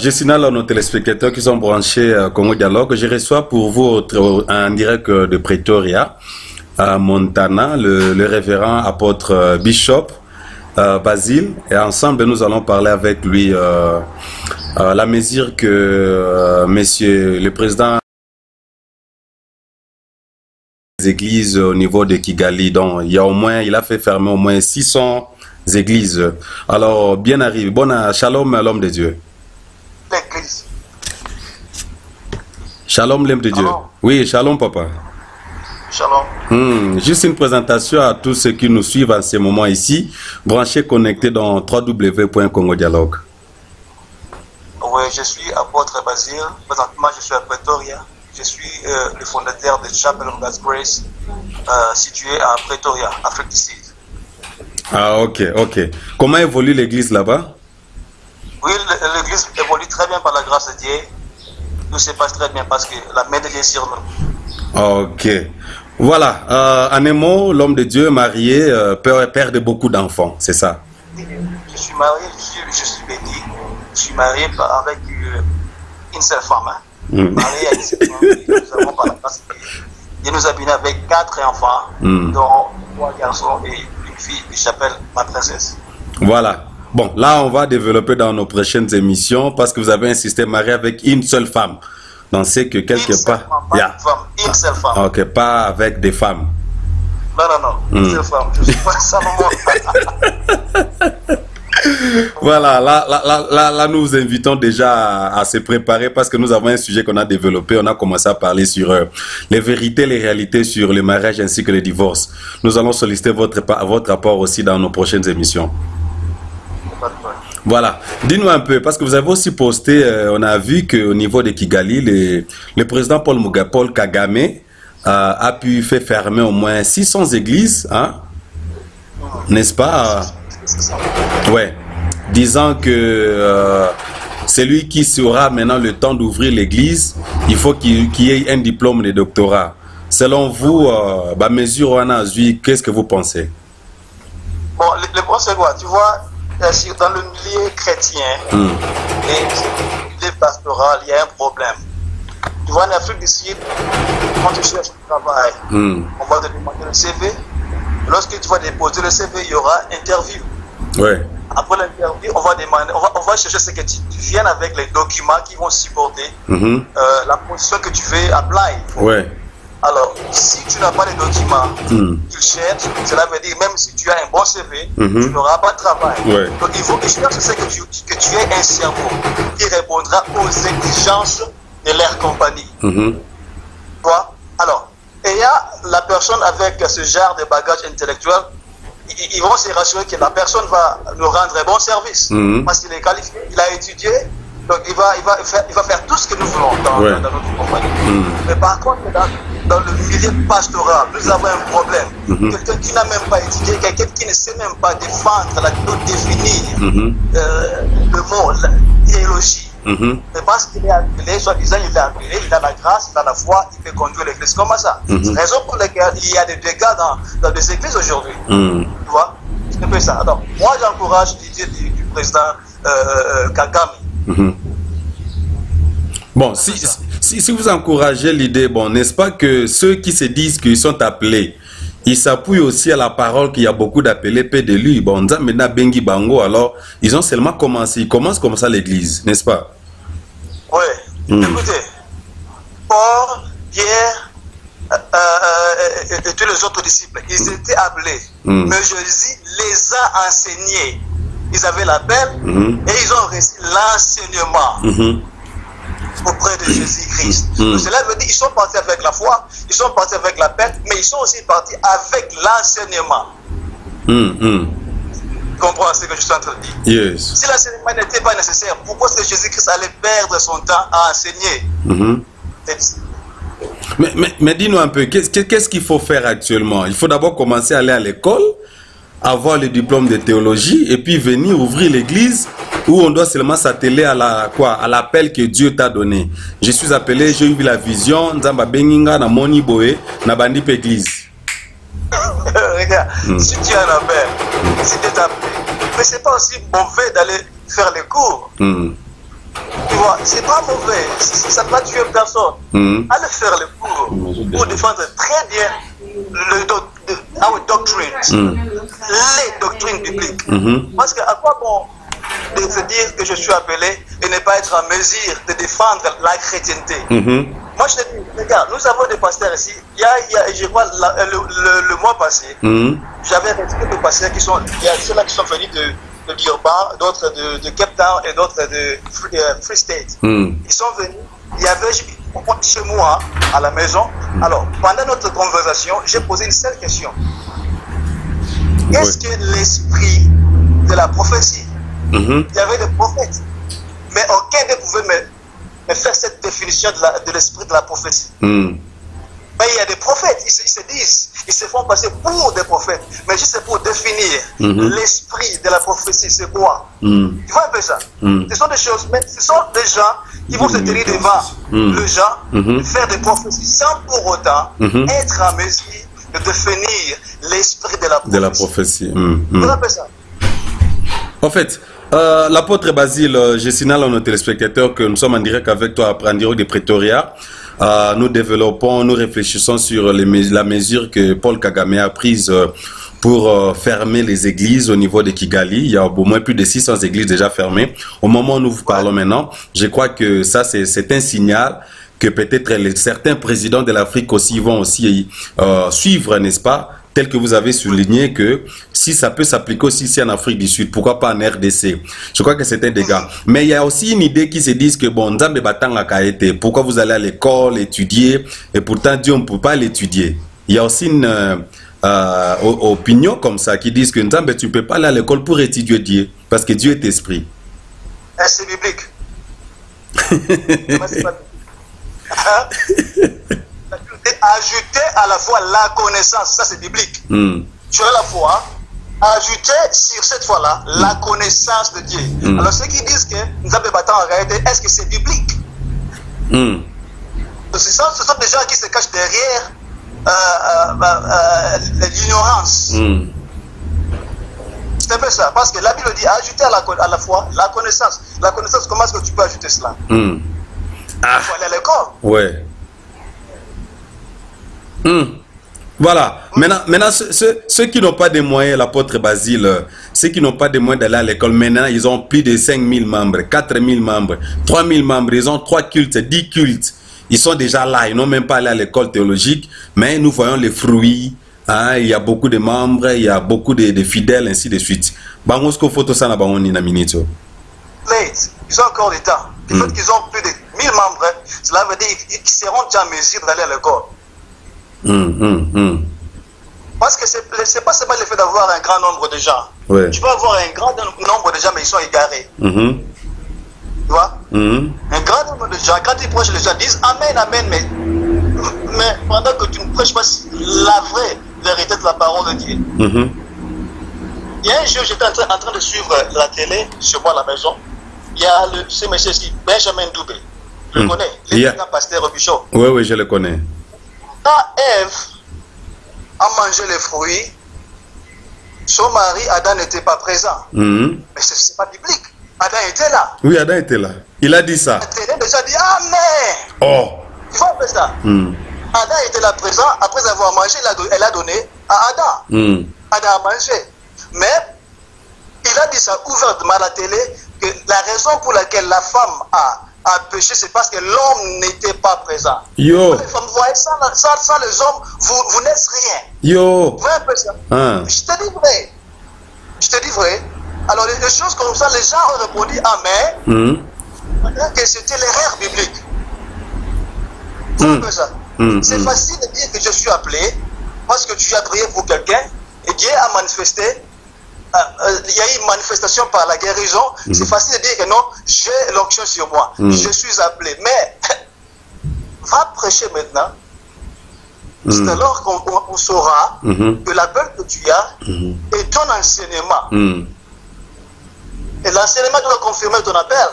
je signale à nos téléspectateurs qui sont branchés à Congo Dialogue. Je reçois pour vous en direct de Pretoria, à Montana, le révérend apôtre Bishop Basile. Et ensemble, nous allons parler avec lui la mesure que monsieur le président des églises au niveau de Kigali, donc il a fait fermer au moins 600 églises. Alors, bien arrivé. Shalom à l'homme de Dieu. L'église. Shalom l'homme de Dieu. Oui, shalom papa. Shalom. Juste une présentation à tous ceux qui nous suivent en ce moment ici, branchés connectés dans www.congo dialogue. Oui, je suis apôtre Basile. Présentement, je suis à Pretoria. Je suis le fondateur de Chapel of God's Grace, situé à Pretoria, Afrique du Sud. Ah, ok. Comment évolue l'église là-bas? Oui, l'église évolue très bien par la grâce de Dieu. Tout se passe très bien parce que la main de Dieu est sur nous. Ok. Voilà. En un mot, l'homme de Dieu marié, père de beaucoup d'enfants, c'est ça? Je suis marié, je suis béni. Je suis marié avec une seule femme. Marié avec une seule femme. Nous avons par la grâce de Dieu. Dieu nous a bénis avec 4 enfants, dont 3 garçons et une fille qui s'appelle ma princesse. Voilà. Bon, là, on va développer dans nos prochaines émissions parce que vous avez insisté marié avec une seule femme. Donc, c'est que quelque part... Une seule femme. Ok, pas avec des femmes. Non. Une seule femme. Je suis pas Salomon. Voilà, là, nous vous invitons déjà à se préparer parce que nous avons un sujet qu'on a développé. On a commencé à parler sur les vérités, les réalités sur le mariage ainsi que le divorce. Nous allons solliciter votre rapport aussi dans nos prochaines émissions. Voilà, dis-nous un peu, parce que vous avez aussi posté, on a vu qu'au niveau de Kigali, le président Paul Kagame a pu faire fermer au moins 600 églises, hein? N'est-ce pas? Ouais, disant que c'est lui qui sera maintenant le temps d'ouvrir l'église, il faut qu'il y ait un diplôme de doctorat. Selon vous, mesure on a vu, qu'est-ce que vous pensez? Bon, le point c'est quoi? Tu vois, dans le milieu chrétien et le pastoral, il y a un problème. Tu vois, en Afrique du Sud, quand tu cherches un travail, on va te demander le CV. Lorsque tu vas déposer le CV, il y aura interview. Ouais. Après l'interview, on va chercher ce que tu viennes avec les documents qui vont supporter la position que tu veux apply. Ouais. Alors, si tu n'as pas les documents, tu cherches, cela veut dire même si tu as un bon CV, tu n'auras pas de travail. Ouais. Donc, il faut que tu cherches que tu aies un cerveau qui répondra aux exigences de leur compagnie. Tu vois? Alors, et il y a la personne avec ce genre de bagage intellectuel, ils vont se rassurer que la personne va nous rendre un bon service. Parce qu'il est qualifié, il a étudié, donc il va faire tout ce que nous voulons dans notre compagnie. Mais par contre, dans le milieu pastoral, nous avons un problème. Quelqu'un qui n'a même pas étudié, quelqu'un qui ne sait même pas défendre, définir le mot, l'idéologie. Mais parce qu'il est appelé, soi-disant il est appelé, il a la grâce, il a la foi, il peut conduire l'église comme ça. C'est la raison pour laquelle il y a des dégâts dans les églises aujourd'hui. Tu vois? C'est un peu ça. Donc, moi j'encourage l'idée du président Kagame. Bon, si vous encouragez l'idée, bon, n'est-ce pas que ceux qui se disent qu'ils sont appelés, ils s'appuient aussi à la parole qu'il y a beaucoup d'appelés paix de lui. Bon, maintenant Bengi Bango, alors ils ont seulement commencé, ils commencent comme ça l'église, n'est-ce pas? Oui. Écoutez, Paul, Pierre et tous les autres disciples, ils étaient appelés, mais Jésus les a enseignés. Ils avaient l'appel et ils ont reçu l'enseignement auprès de Jésus-Christ. Cela veut dire qu'ils sont partis avec la foi, ils sont partis avec la paix, mais ils sont aussi partis avec l'enseignement. Tu comprends ce que je suis en train de dire? Yes. Si l'enseignement n'était pas nécessaire, pourquoi est-ce que Jésus-Christ allait perdre son temps à enseigner? Mais dis-nous un peu, qu'est-ce qu'il faut faire actuellement? Il faut d'abord commencer à aller à l'école, avoir le diplôme de théologie et puis venir ouvrir l'église où on doit seulement s'atteler à l'appel que Dieu t'a donné. Je suis appelé, j'ai eu la vision, Nzamba Benginga na Moni Boé na Bandip église. Regarde, si tu as un appel, si tu es appelé, mais c'est pas aussi mauvais d'aller faire les cours. Tu vois, c'est pas mauvais, ça ne va tuer personne. Allez faire le cours pour défendre très bien our doctrines, les doctrines bibliques. Parce qu'à quoi bon de se dire que je suis appelé et ne pas être en mesure de défendre la chrétienté? Moi, je te dis, regarde, nous avons des pasteurs ici. Je crois, le mois passé, j'avais reçu des pasteurs qui sont, il y a ceux-là qui sont venus de Durban, d'autres de Cape Town et d'autres de Free State. Ils sont venus, il y avait chez moi, à la maison. Alors, pendant notre conversation, j'ai posé une seule question. Qu'est-ce que l'esprit de la prophétie? Il y avait des prophètes, mais aucun ne pouvait me faire cette définition de l'esprit de la prophétie. Mais il y a des prophètes, ils se disent, ils se font passer pour des prophètes, mais juste pour définir l'esprit de la prophétie, c'est quoi? Tu vois un peu ça? Ce sont des choses, mais ce sont des gens qui vont se tenir devant les gens, faire des prophéties sans pour autant être en mesure de définir l'esprit de la prophétie. Tu vois un peu ça? En fait, l'apôtre Basile, je signale à nos téléspectateurs que nous sommes en direct avec toi en direct de Pretoria. Nous développons, nous réfléchissons sur la mesure que Paul Kagame a prise pour fermer les églises au niveau de Kigali. Il y a au moins plus de 600 églises déjà fermées. Au moment où nous vous parlons maintenant, je crois que ça c'est un signal que peut-être certains présidents de l'Afrique aussi vont aussi suivre, n'est-ce pas? Tel que vous avez souligné que si ça peut s'appliquer aussi ici en Afrique du Sud, pourquoi pas en RDC? Je crois que c'est un dégât. Mais il y a aussi une idée qui se dit que bon, Nzambe batanga kaete, pourquoi vous allez à l'école étudier et pourtant Dieu ne peut pas l'étudier. Il y a aussi une opinion comme ça qui disent que Nzambe tu ne peux pas aller à l'école pour étudier Dieu parce que Dieu est esprit. C'est biblique. Ajouter à la foi la connaissance, ça c'est biblique. Tu as la foi, ajouter sur cette foi-là la connaissance de Dieu. Alors ceux qui disent que nous avons battu en réalité, est-ce que c'est biblique? Ce sont des gens qui se cachent derrière l'ignorance. C'est un peu ça, parce que la Bible dit ajouter à la foi la connaissance. La connaissance, comment est-ce que tu peux ajouter cela? Il faut aller à l'école. Ouais. Voilà. Maintenant ceux qui n'ont pas de moyens, l'apôtre Basile, ceux qui n'ont pas de moyens d'aller à l'école, maintenant, ils ont plus de 5000 membres, 4000 membres, 3000 membres, ils ont 3 cultes, 10 cultes. Ils sont déjà là, ils n'ont même pas allé à l'école théologique, mais nous voyons les fruits. Hein, il y a beaucoup de membres, il y a beaucoup de fidèles, ainsi de suite. Bangosko photo ça na bangoni na minito. Ils ont encore du temps. Le fait qu'ils ont plus de 1000 membres, cela veut dire qu'ils seront déjà en mesure d'aller à l'école. Parce que c'est pas seulement le fait d'avoir un grand nombre de gens. Ouais. Tu peux avoir un grand nombre de gens, mais ils sont égarés. Tu vois? Un grand nombre de gens, quand ils prêchent, les gens disent Amen, Amen, mais pendant que tu ne prêches pas la vraie vérité de la parole de Dieu. Il y a un jour, j'étais en train de suivre la télé, chez moi à la maison. Il y a ce monsieur ici, Benjamin Doubé. Je le connais, le grand pasteur au Bishop. Oui, je le connais. Quand Ève a mangé les fruits, son mari Adam n'était pas présent. Mais ce n'est pas biblique. Adam était là. Oui, Adam était là. Il a dit ça. Il a déjà dit Amen. Oh. Il faut faire ça. Adam était là présent. Après avoir mangé, elle a donné à Adam. Adam a mangé. Mais il a dit ça ouvertement à la télé que la raison pour laquelle la femme a péché, c'est parce que l'homme n'était pas présent. Yo. Les femmes, vous voyez, sans les hommes, vous n'êtes rien. Yo. Vous voyez un peu ça? Je te dis vrai. Je te dis vrai. Alors, des choses comme ça, les gens ont répondu Amen. Que c'était l'erreur biblique. Vous voyez un peu ça? C'est facile de dire que je suis appelé parce que tu as prié pour quelqu'un et Dieu a manifesté. Il y a eu une manifestation par la guérison. C'est facile de dire que non, j'ai l'onction sur moi. Je suis appelé. Mais va prêcher maintenant. C'est alors qu'on saura que l'appel que tu as est ton enseignement. Et l'enseignement doit confirmer ton appel.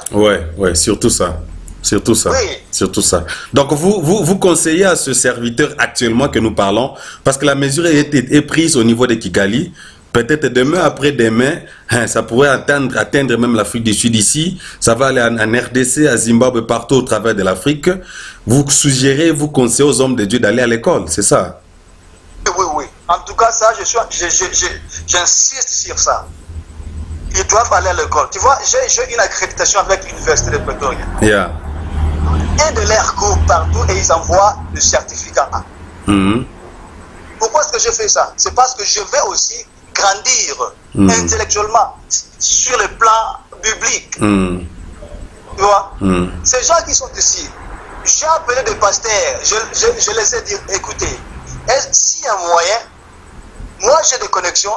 Ouais, surtout ça. Surtout ça. Oui. Surtout ça. Donc vous conseillez à ce serviteur actuellement que nous parlons, parce que la mesure est prise au niveau de Kigali, Peut-être demain, après-demain, hein, ça pourrait atteindre même l'Afrique du Sud ici. Ça va aller en RDC, à Zimbabwe, partout au travers de l'Afrique. Vous suggérez, vous conseillez aux hommes de Dieu d'aller à l'école, c'est ça? Oui, oui. En tout cas, ça, j'insiste sur ça. Ils doivent aller à l'école. Tu vois, j'ai une accréditation avec l'Université de Pretoria. Yeah. Et de leurs cours partout et ils envoient le certificat. Pourquoi est-ce que je fais ça? C'est parce que je vais aussi grandir intellectuellement sur le plan biblique. Tu vois? Ces gens qui sont ici, j'ai appelé des pasteurs, je les ai dit, écoutez, s'il y a moyen, moi j'ai des connexions,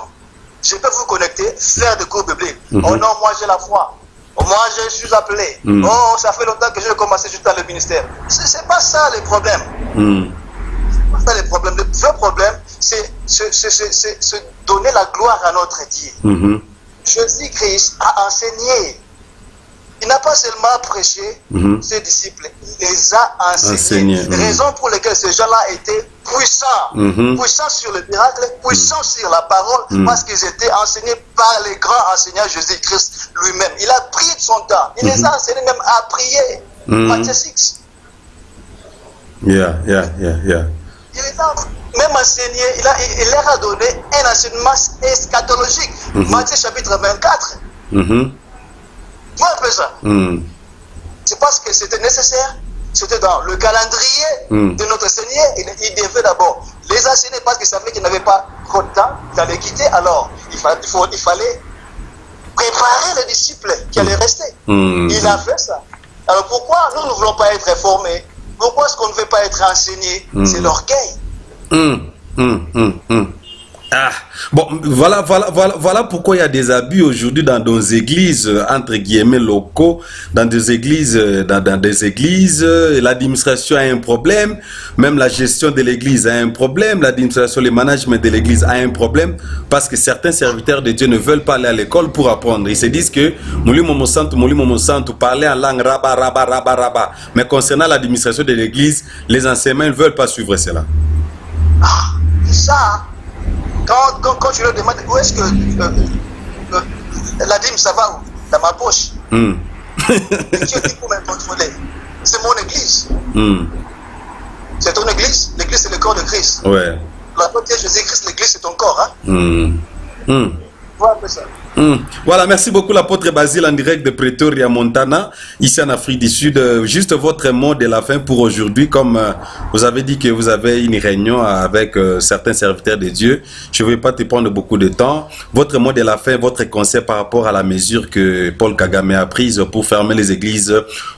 je peux vous connecter, faire des cours bibliques. Oh non, moi j'ai la foi. Oh, moi je suis appelé. Oh, ça fait longtemps que j'ai commencé juste dans le ministère. C'est pas ça le problème. C'est pas ça le problème. Le vrai problème, c'est donner la gloire à notre Dieu. Jésus-Christ a enseigné. Il n'a pas seulement prêché ses disciples, il les a enseignés. Raison pour laquelle ces gens-là étaient puissants. Puissants sur le miracle, puissants sur la parole, parce qu'ils étaient enseignés par les grands enseignants Jésus-Christ lui-même. Il a pris de son temps. Il les a enseignés même à prier. Matthieu 6. Yeah. Il les a même enseigné, il leur a donné un enseignement eschatologique. Matthieu chapitre 24. Tu vois un peu ça? C'est parce que c'était nécessaire, c'était dans le calendrier de notre Seigneur. Il devait d'abord les enseigner parce qu'il savait qu'il n'avait pas trop de temps d'aller quitter. Alors, il fallait préparer les disciples qui allaient rester. Il a fait ça. Alors pourquoi nous ne voulons pas être formés? Pourquoi est-ce qu'on ne veut pas être enseigné? C'est l'orgueil. Ah, bon, voilà pourquoi il y a des abus aujourd'hui dans nos églises, entre guillemets, locaux, dans des églises, l'administration a un problème, même la gestion de l'église a un problème, l'administration, le management de l'église a un problème, parce que certains serviteurs de Dieu ne veulent pas aller à l'école pour apprendre. Ils se disent que, Mouli Momo Santo, parler en langue, raba. Mais concernant l'administration de l'église, les enseignants ne veulent pas suivre cela. Ah, ça. Quand tu leur demandes où est-ce que la dîme ça va où? Dans ma poche. Et Dieu dit pour me contrôler. C'est mon église. C'est ton église. L'église c'est le corps de Christ. Ouais. La porte de Jésus-Christ, l'église c'est ton corps. Voilà ça. Voilà, merci beaucoup l'apôtre Basile en direct de Pretoria, Montana, ici en Afrique du Sud. Juste votre mot de la fin pour aujourd'hui, comme vous avez dit que vous avez une réunion avec certains serviteurs de Dieu. Je ne vais pas te prendre beaucoup de temps. Votre mot de la fin, votre conseil par rapport à la mesure que Paul Kagame a prise pour fermer les églises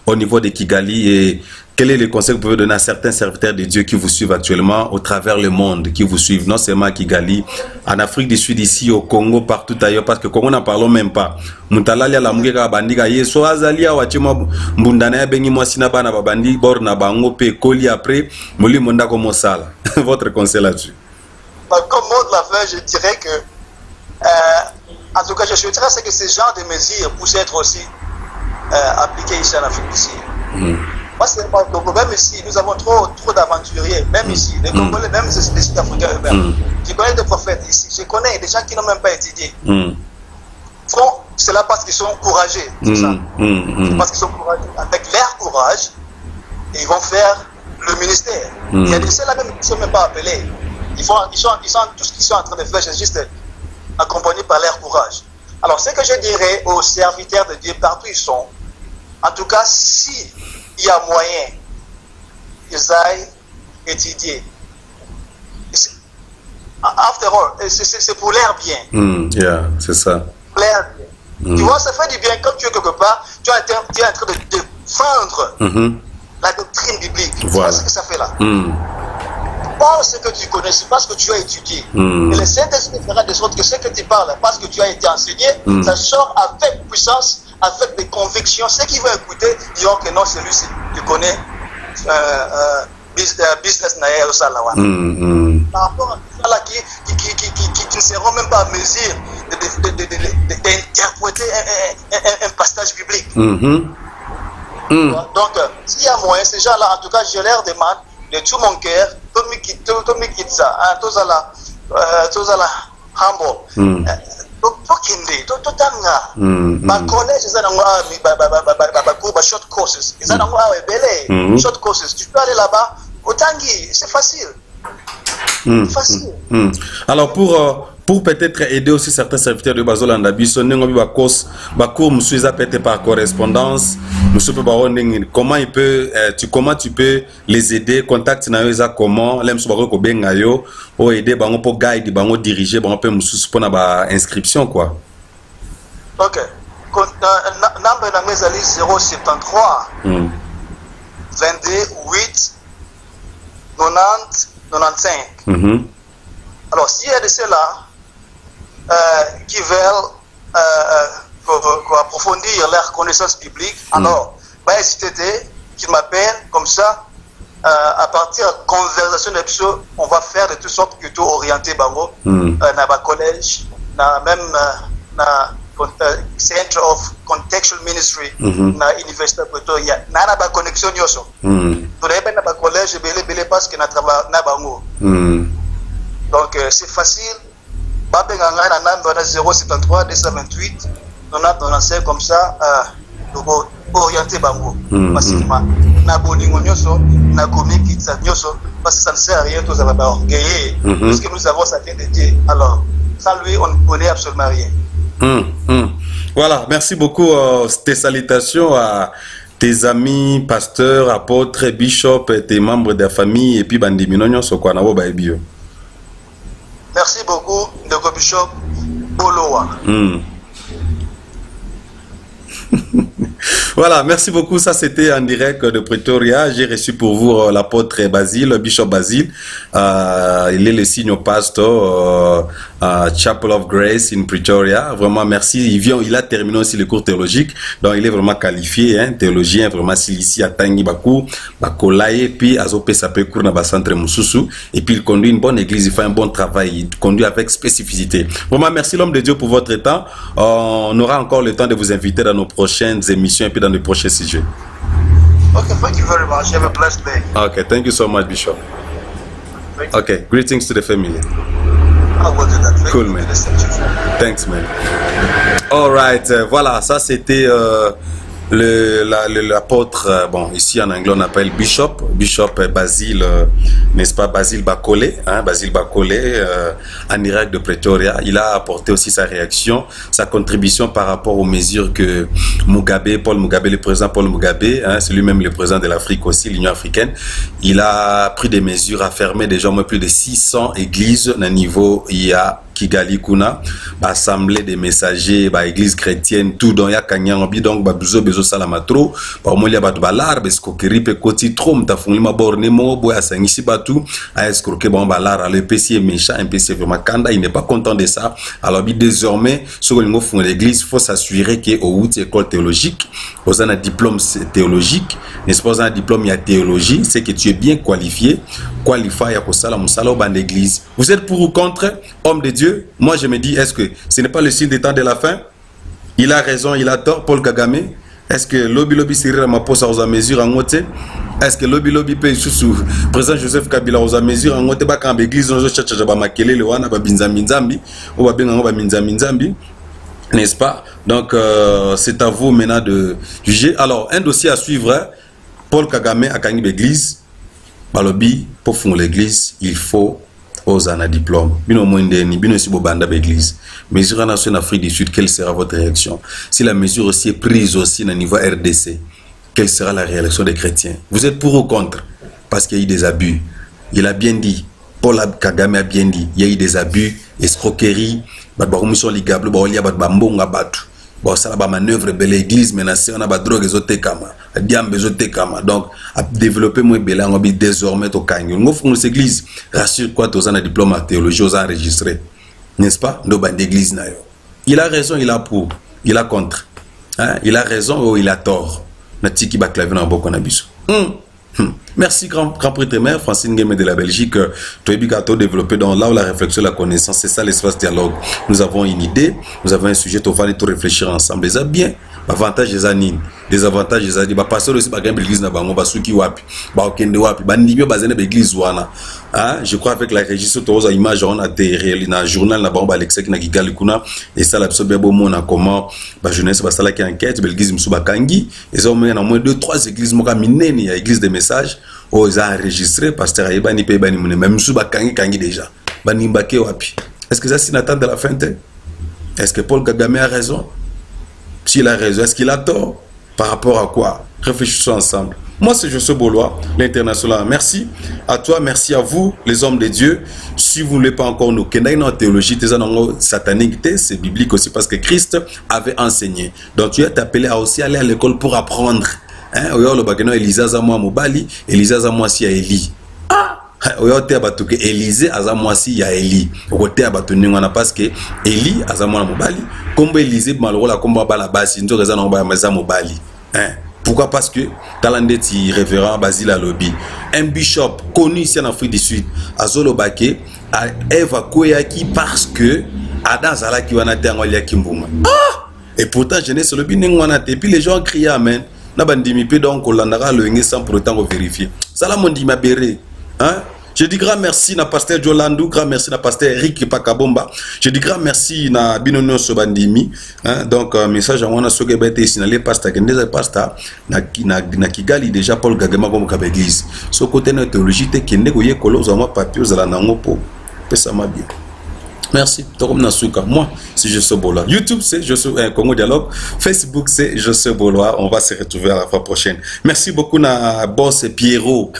au niveau de Kigali, et quel est le conseil que vous pouvez donner à certains serviteurs de Dieu qui vous suivent actuellement au travers le monde, qui vous suivent, non seulement à Kigali, en Afrique du Sud, ici au Congo, partout ailleurs, parce que Congo n'en parlons même pas. Mutalali la mungeka bandiga yeso azalia wachima mbundana ya bengi mwasina bana babandi bor na bango pe koli après moli monda comme sala. Votre conseil là-dessus? Comme mot de la fin, je dirais que en tout cas, je souhaiterais que ce genre de mesures puissent être aussi appliquées ici en Afrique du Sud. Moi, c'est pas le Congo. Même ici, nous avons trop d'aventuriers. Même ici, les Congolais, même les Sud-Africains eux-mêmes. Je connais des prophètes ici. Je connais des gens qui n'ont même pas étudié. Font cela parce qu'ils sont courageux. Parce qu'ils sont courageux. Avec leur courage, ils vont faire le ministère. Il y a des ceux-là même qui ne sont même pas appelés. Tout ce qu'ils sont en train de faire, c'est juste accompagné par leur courage. Alors, ce que je dirais aux serviteurs de Dieu, partout où ils sont, en tout cas, si il y a moyen qu'ils aillent étudier. After all, c'est pour leur bien. Yeah, c'est ça. Leur bien. Tu vois, ça fait du bien. Quand tu es quelque part, tu es en train de défendre la doctrine biblique. Voilà. C'est ce que ça fait là. Pas ce que tu connais, c'est parce que tu as étudié. Et le Saint-Esprit fera de sorte que ce que tu parles, parce que tu as été enseigné, ça sort avec puissance, avec des convictions. Ceux qui vont écouter diront que non, celui-ci, tu connais business naïe au Salawa. Par rapport à tout ça là qui ne seront même pas à mesure d'interpréter un passage biblique. Donc, s'il y a moyen, ces gens-là, en tout cas, je leur demande de tout mon cœur, Tommy Kitsa, Tozala, humble. Tokinde, totanga. Ma collège, ils ont short courses. Ils ont short courses. Tu peux aller là-bas. Au Tanguy, c'est facile. Facile. Alors pour peut-être aider aussi certains serviteurs de Bazolanda Biso, cours monsieur peut-être par correspondance, monsieur comment tu peux les aider, contact na yo comment, l'aime so ko benga yo ou aider bango pour guide bango diriger bango pe monsieur pour na ba inscription quoi. OK. Number na mezali 073 22 8 90 95. Alors, s'il y a de ceux-là qui veulent approfondir leur connaissance biblique, alors, qu'ils m'appellent comme ça, à partir de la conversation de l'episode, on va faire de toutes sortes plutôt orientés bango, dans le collège, même Center of Contextual Ministry, na université plutôt, il y a une connexion yoso. Pour les ben collège, belé parce que na travail na bango. Donc c'est facile. Babenganga na number 073 228 90 comme ça, orienté bango facilement. Na boningo nyoso, na communiquer ça nyoso, parce que ça ne sert à rien tous à orgueiller, parce que nous avons sa tête de Dieu. Alors, sans lui, on ne connaît absolument rien. Voilà, merci beaucoup. Tes salutations à tes amis, pasteurs, apôtres, bishops, tes membres de la famille et puis Bandimino Sokwana Baibio. Merci beaucoup, Ndoko Bishop Bolowa. Voilà, merci beaucoup. Ça, c'était en direct de Pretoria. J'ai reçu pour vous l'apôtre Basile, Bishop Basile. Il est le senior pastor Chapel of Grace in Pretoria. Vraiment, merci. Il a terminé aussi le cours théologique. Donc, il est vraiment qualifié, hein, théologien, vraiment, ici à Tangi Bakou, Bakolaye, puis Azopé Sapé cours dans le centre Moussoussou. Et puis, il conduit une bonne église, il fait un bon travail, il conduit avec spécificité. Vraiment, merci l'homme de Dieu pour votre temps. On aura encore le temps de vous inviter dans nos prochaines émissions et puis dans les prochains sujets. Okay, thank you very much. Have a blessed day. Okay, thank you so much, Bishop. Okay, greetings to the family. I will do that. Cool, man. Thanks, man. All right, voilà, ça c'était l'apôtre, bon, ici en anglais on appelle Bishop Basile, n'est-ce pas, Basile Bakolé, hein, Basile Bakolé, en direct de Pretoria. Il a apporté aussi sa réaction, sa contribution par rapport aux mesures que Paul Mugabe, le président Paul Mugabe, hein, c'est lui-même le président de l'Afrique aussi, l'Union africaine, il a pris des mesures à fermer déjà moins plus de 600 églises au niveau Kigali Kuna, assemblée des messagers, église chrétienne, tout dans ya kanyangobi, donc bezo salamatro, moi il y a batu balar, escroquerie pe koti trom, ta fungli ma borne mo, boya sangisi batu, a escroquer bon balar, le PC est méchant, un PC vraiment kanda, il n'est pas content de ça. Alors désormais, ce que nous font l'église, faut s'assurer qu'au bout de l'école théologique, aux un diplôme théologique, n'est-ce pas un diplôme il y a théologie, c'est que tu es bien qualifié, qualifié à Kosala Moussala au ban d'église. Vous êtes pour ou contre, homme de Dieu? Moi je me dis, est-ce que ce n'est pas le signe des temps de la fin? Il a raison, il a tort, Paul Kagame. Est-ce que lobby Cyril Ramaphosa aux mesures en moitié? Est-ce que lobby paye sous président Joseph Kabila aux mesures en moitié? Bah quand l'église nous cherche à makele le wana ba binzambi ou ba benga ba binzambi, n'est-ce pas? Donc c'est à vous maintenant de juger. Alors un dossier à suivre, hein? Paul Kagame a gagné l'église. Bah lobby pour fonder l'église, il faut aux un diplôme. Bino moindeni, bino si bobanda l'église. Mesure en Afrique du Sud, quelle sera votre réaction? Si la mesure aussi est prise aussi au niveau RDC, quelle sera la réaction des chrétiens? Vous êtes pour ou contre? Parce qu'il y a eu des abus. Il a bien dit, Paul Kagame a bien dit, il y a eu des abus, escroquerie, mission ligable, bon, ça va manœuvre de l'église menacée, on a pas drogue exoté kama, diam exoté kama. Donc, à développer moins bela, on désormais au kanyo. Nous faisons l'église, rassure quoi, tous un diplôme en théologie, aux enregistrés, n'est-ce pas? Nos bandes d'église nayo. Il a raison, il a pour, il a contre, hein? Il a raison ou il a tort. Natiki baklavé dans beaucoup nabiso. Merci grand prêtre mère Francine Guémé de la Belgique. Tu as bientôt développé dans là où la réflexion, la connaissance, c'est ça l'espace dialogue. Nous avons une idée, nous avons un sujet, on va aller tout réfléchir ensemble. Et ça bien, avantages des anines, des avantages des anines. Pasteur aussi ba gagner l'église na bango basuki wapi, ba okende wapi, ba ndimyo bazene ba église wana. Hein, je crois avec la régie toza image on a des na journal na bango ba Alexis na Kigali kuna et ça la bien bon mona comment ba jeunesse ba sala ki enquête ba l'église musu ba kangi et ça au moins 2-3 églises moka minene ya église des messages oh ils ont enregistré pasteur ayebani pe bani mune même musu ba kangi déjà bani mbake wapi. Est-ce que ça c'est Nathan de la fin? Est-ce que Paul Kagame a raison? S'il a raison, est-ce qu'il a tort? Par rapport à quoi? Réfléchissons ensemble. Moi, c'est Josué Bolois, l'international. Merci à toi, merci à vous, les hommes de Dieu. Si vous ne voulez pas encore nous connaître en théologie, satanique, c'est biblique aussi parce que Christ avait enseigné. Donc, tu es appelé à aussi aller à l'école pour apprendre. Hein? Elisa Zamoa Mobali, Elisa Zamoa si Eli. Oyote abatuke Élisée azamwasi ya Eli okote abatuningwana parce que Eli azamwana mobali kombo Élisée malrola kombo bala basi nzo reza na ba maza mobali hein. Pourquoi? Parce que talandeti révérend Basile Alobi un bishop connu ici en Afrique du Sud azolo bake a évacué parce que Adam zalaki wana tango ya kimbuma et pourtant jeunesse lobi ningwana te puis les gens crient amen na bandimi pe donc olandara le sans pour autant vérifier ça la mondima béré. Hein? Je dis grand merci na pasteur Jolandou, grand merci na pasteur Eric Pakabomba. Je dis grand merci na Binono Sobandimi. Hein? Donc message à moi soke bete signalé pasteur Kendeza pasteur na Kigali déjà Paul Kagame comme église. Ce côté na théologie te kende ko yekolo za moi papier za la nango po. Ça m'a bien. Merci. Moi, c'est Josué Bolois. YouTube, c'est Josué Congo Dialogue. Facebook, c'est Josué Bolois. On va se retrouver à la fois prochaine. Merci beaucoup à Boss Pierrot.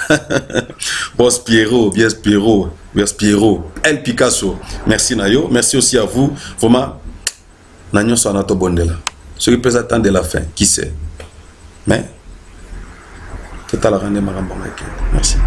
Boss Pierrot, Bies Pierrot, Bies Pierrot, El Picasso. Merci Nayo. Merci aussi à vous. Vraiment, Nanyo Sonato Bondela. Ceux qui peuvent attendre la fin, qui sait. Mais, tout à la rende Marambamake. Merci.